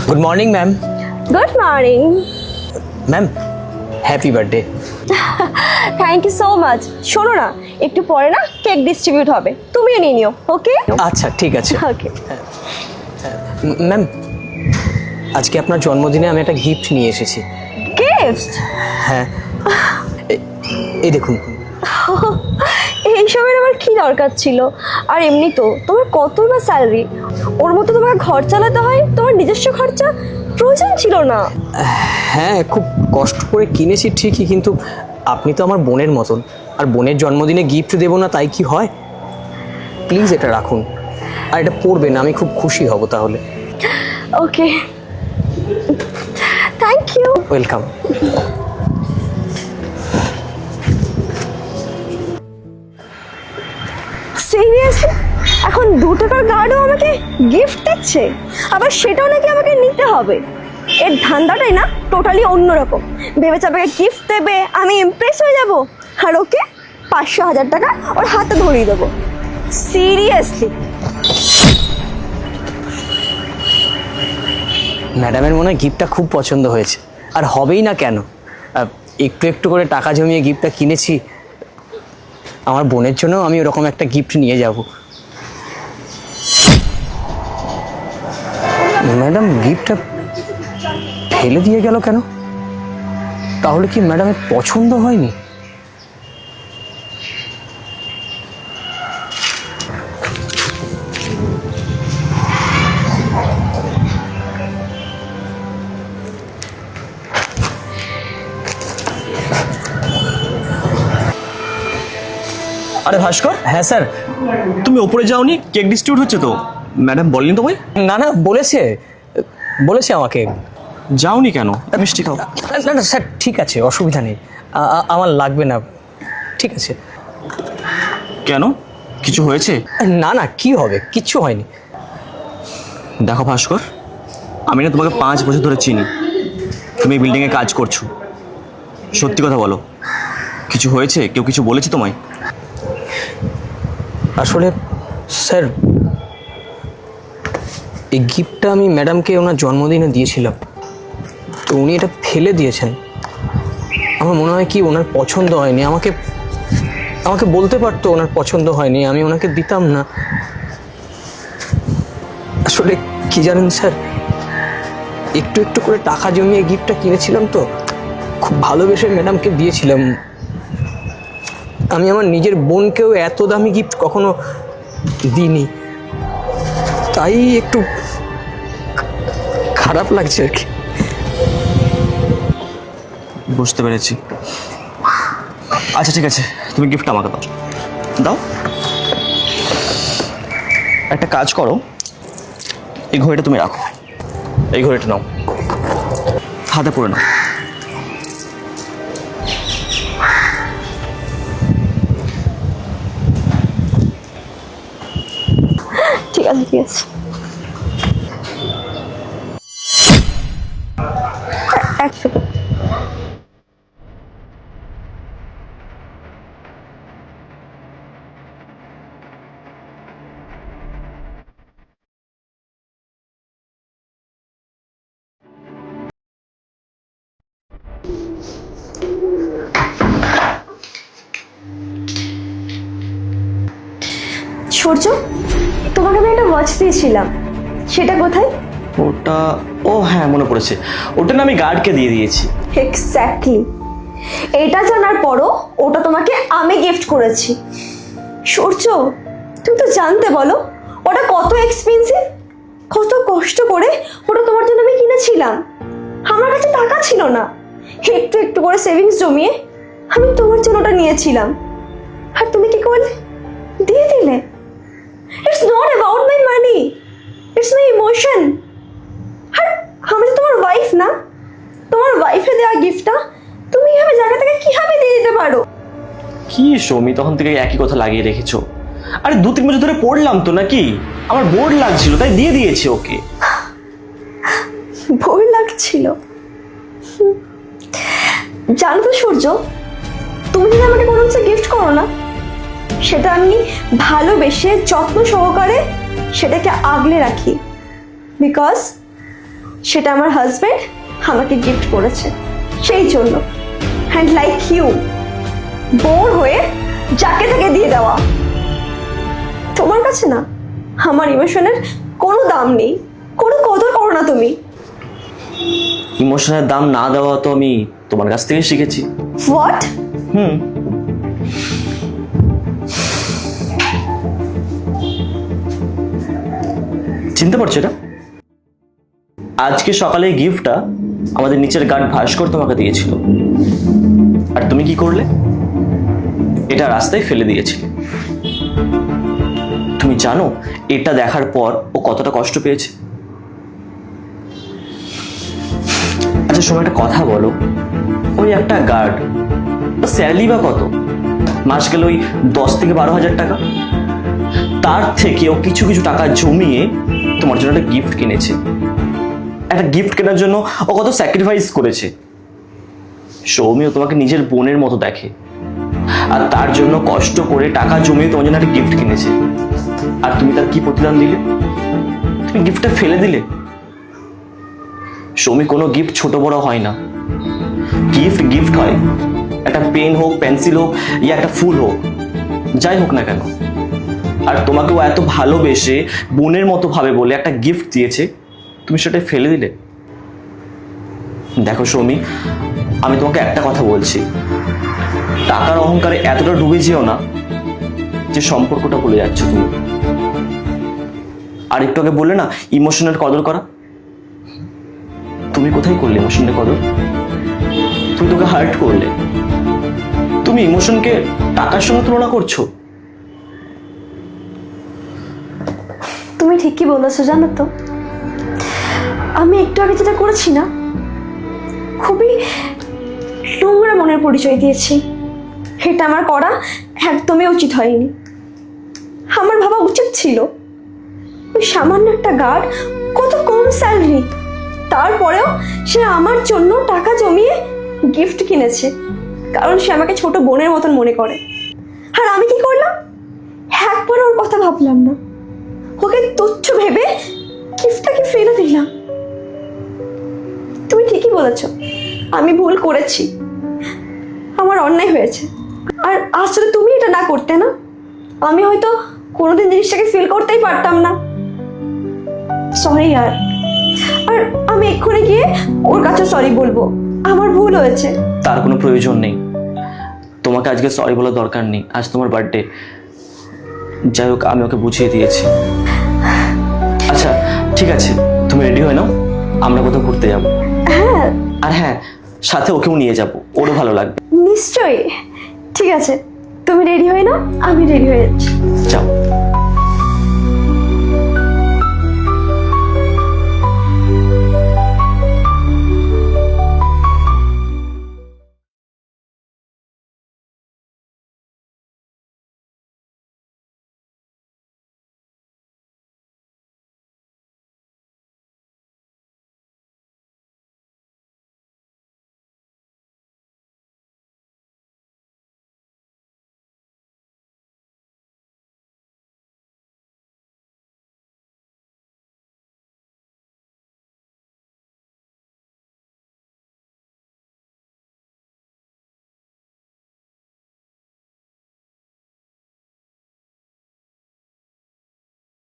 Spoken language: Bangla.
Good morning ma'am. Good morning. Ma'am happy birthday. Thank you so much. শোনো না, একটু পরে না কেক ডিস্ট্রিবিউট হবে, তুমিও নিয়ে নিও। ওকে আচ্ছা ঠিক আছে ওকে। ম্যাম, আজকে আপনার জন্মদিনে আমি একটা গিফট নিয়ে এসেছি। গিফট? হ্যাঁ, এই দেখুন। এইসবের আবার কি দরকার ছিল? আর এমনি তো তোমার কতই বা স্যালারি, ওর মতো তোমার ঘর চালাতে হয়, তোমার নিজস্ব খরচা প্রয়োজন ছিল না। হ্যাঁ, খুব কষ্ট করে কিনেছি ঠিকই, কিন্তু আপনি তো আমার বোনের মতন, আর বোনের জন্মদিনে গিফট দেবো না তাই কি হয়? প্লিজ এটা রাখুন, আর এটা পরবেন, আমি খুব খুশি হব তাহলে। ওকে, থ্যাংক ইউ। ওয়েলকাম। সিরিয়াসলি এখন 2 টাকার গার্ডও আমাকে গিফট দিচ্ছে, আবার সেটাও নাকি আমাকে নিতে হবে? এর ধান্দাটাই না টোটালি অন্যরকম। ভেবেছে আমাকে গিফট দেবে, আমি ইমপ্রেস হয়ে যাব, আর ওকে 500-1000 টাকা ওর হাতে ধরিয়ে দেবো। সিরিয়াসলি ম্যাডামের মনে হয় গিফটটা খুব পছন্দ হয়েছে, আর হবেই না কেন? একটু একটু করে টাকা জমিয়ে গিফটটা কিনেছি, আমার বোনের জন্য আমি ওরকম একটা গিফট নিয়ে যাব। ম্যাডাম গিফটটা ফেলে দিয়ে গেল কেন? তাহলে কি ম্যাডামের পছন্দ হয়নি? আরে ভাস্কর, হ্যাঁ স্যার। তুমি ওপরে যাওনি? কেক ডিস্ট্রিবিউট হচ্ছে তো, ম্যাডাম বলেনি তোমায়? না না, বলেছে বলেছে আমাকে। যাওনি কেন? মিষ্টি খাও। না না স্যার, ঠিক আছে, অসুবিধা নেই, আমার লাগবে না, ঠিক আছে। কেন, কিছু হয়েছে? না না, কি হবে, কিচ্ছু হয়নি। দেখো ভাস্কর, আমি না তোমাকে 5 বছর ধরে চিনি, তুমি এই বিল্ডিংয়ে কাজ করছো, সত্যি কথা বলো, কিছু হয়েছে? কেউ কিছু বলেছে তোমায়? আসলে স্যার, এই গিফটটা আমি ম্যাডামকে ওনার জন্মদিনে দিয়েছিলাম, তো উনি এটা ফেলে দিয়েছেন। আমার মনে হয় কি ওনার পছন্দ হয়নি, আমাকে আমাকে বলতে পারতো ওনার পছন্দ হয়নি, আমি ওনাকে দিতাম না। আসলে কি জানেন স্যার, একটু একটু করে টাকা জমিয়ে গিফটটা কিনেছিলাম, তো খুব ভালোবেসে ম্যাডামকে দিয়েছিলাম। আমি আমার নিজের বোনকেও এত দামি গিফট কখনো দিইনি, তাই একটু খারাপ লাগছে আর কি। বুঝতে পেরেছি। আচ্ছা ঠিক আছে, তুমি গিফটটা আমাকে দাও। দাও, একটা কাজ করো, এই ঘড়িটা তুমি রাখো, এই ঘড়িটা নাও, হাতে পড়ে নাও। ঠিক আছে ঠিক আছে। এক সেকেন্ড। সূর্য, তোমাকে আমি একটা ওয়াচ দিয়েছিলাম, সেটা কোথায়? ওটা, ও হ্যাঁ মনে পড়েছে, ওটা না আমি গার্ডকে দিয়ে দিয়েছি। এক্স্যাক্টলি, এটা জানার পরও ওটা তোমাকে আমি গিফট করেছি। সূর্য, তুমি তো জানতে বলো ওটা কত এক্সপেন্সিভ, কত কষ্ট করে ওটা তোমার জন্য আমি কিনেছিলাম। আমার কাছে টাকা ছিল না, একটু একটু করে সেভিংস জমিয়ে আমি তোমার জন্য ওটা নিয়েছিলাম, আর তুমি কি করলে? দিয়ে দিলে। It's not about my money, it's my emotion. আর আমি তো তোমার ওয়াইফ না, তোমার ওয়াইফে দেওয়া গিফটটা তুমি এভাবে জায়গা থেকে কিভাবে দিয়ে দিতে পারো? কি সৌমি, তখন থেকে একই কথা লাগিয়ে রেখেছো? আরে 2-3 বছর ধরে পড়লাম তো নাকি, আমার বোর্ড লাগছিল তাই দিয়ে দিয়েছি ওকে। ভোর লাগছিল? জানো তো সূর্য, তুমি যদি আমাকে কোনো কিছু গিফট করো না, সেটা আমি ভালোবেসে যত্ন সহকারে সেটাকে আগলে রাখি, বিকজ সেটা আমার হাজবেন্ড আমাকে গিফট করেছে, সেই জন্য। অ্যান্ড লাইক ইউ, বোর হয়ে যাকে তাকে দিয়ে দেওয়া। তোমার কাছে না আমার ইমোশনের কোনো দাম নেই, কোনো কদর করো না তুমি। ইমোশনের দাম না দেওয়া তো আমি তোমার কাছ থেকে শিখেছি। হোয়াট? চিনতে পারছো এটা? আজকে সকালে এই গিফটটা আমাদের নিচের গার্ড ভাস্কর তোমাকে দিয়েছিল, আর তুমি কি করলে? এটা রাস্তায় ফেলে দিয়েছিলে। তুমি জানো এটা দেখার পর ও কতটা কষ্ট পেয়েছে? আচ্ছা শোনো, একটা কথা বলো, ওই একটা গার্ড স্যালারি বা কত? মাস গেলে ওই 10 থেকে 12 হাজার টাকা। তার থেকেও কিছু কিছু টাকা জমিয়ে তোমার জন্য একটা গিফট কিনেছে। একটা গিফট কেনার জন্য ও কত স্যাক্রিফাইস করেছে। সৌমিও তোমাকে নিজের বোনের মতো দেখে, আর তার জন্য কষ্ট করে টাকা জমিয়ে তোমার জন্য একটা গিফট কিনেছে। আর তুমি তার কি প্রতিদান দিলে? তুমি গিফটটা ফেলে দিলে। সৌমি, কোনো গিফট ছোট বড় হয় না। গিফট গিফট হয়। একটা পেন হোক, পেন্সিল হোক, ইয়া একটা ফুল হোক, যাই হোক না কেন। আর তোমাকে ও এত ভালোবেসে বোনের মতো ভাবে বলে একটা গিফট দিয়েছে, তুমি সেটা ফেলে দিলে। দেখো সৌমি, আমি তোমাকে একটা কথা বলছি, টাকার অহংকারে এতটা ডুবে যেও না যে সম্পর্কটা ভুলে যাচ্ছ তুমি। আর একটু আগে বললে না ইমোশনের কদর করা, তুমি কোথায় করলে ইমোশনের কদর? তুমি তোকে হার্ট করলে। তুমি ইমোশনকে টাকার সঙ্গে তুলনা করছো। তুমি ঠিকই বলেছো, জানো তো আমি একটু আগে যেটা করেছি না, খুবই নোংরা মনের পরিচয় দিয়েছি। এটা আমার করা একদমই উচিত হয়নি। আমার ভাবা উচিত ছিল ওই সামান্য একটা গার্ড, কত কম স্যালারি, তারপরেও সে আমার জন্য টাকা জমিয়ে গিফট কিনেছে, কারণ সে আমাকে ছোট বোনের মতন মনে করে। আর আমি কি করলাম? একবার ওর কথা ভাবলাম না, ওকে তুচ্ছ ভেবে গিফটটাকে ফেলে দিলাম। তুমি ঠিকই বলেছ, আমি ভুল করেছি, আমার অন্যায় হয়েছে। আর আসলে তুমি এটা না করতে না, আমি হয়তো কোনোদিন জিনিসটাকে ফিল করতেই পারতাম না। সরি আর আমি এক্ষুনি গিয়ে ওর কাছে সরি বলবো, আমার ভুল হয়েছে। তার কোনো প্রয়োজন নেই, তোমাকে আজকে সরি বলার দরকার নেই। আজ তোমার বার্থডে, যাই হোক আমি ওকে বুঝিয়ে দিয়েছি। আচ্ছা ঠিক আছে, তুমি রেডি হয়ে নাও, আমরা কোথাও ঘুরতে যাবো। হ্যাঁ, আর হ্যাঁ, সাথে ওকেও নিয়ে যাবো, ওরও ভালো লাগবে। নিশ্চয়ই। ঠিক আছে, তুমি রেডি হয়ে নাও, আমি রেডি হয়ে যাচ্ছি। যাও।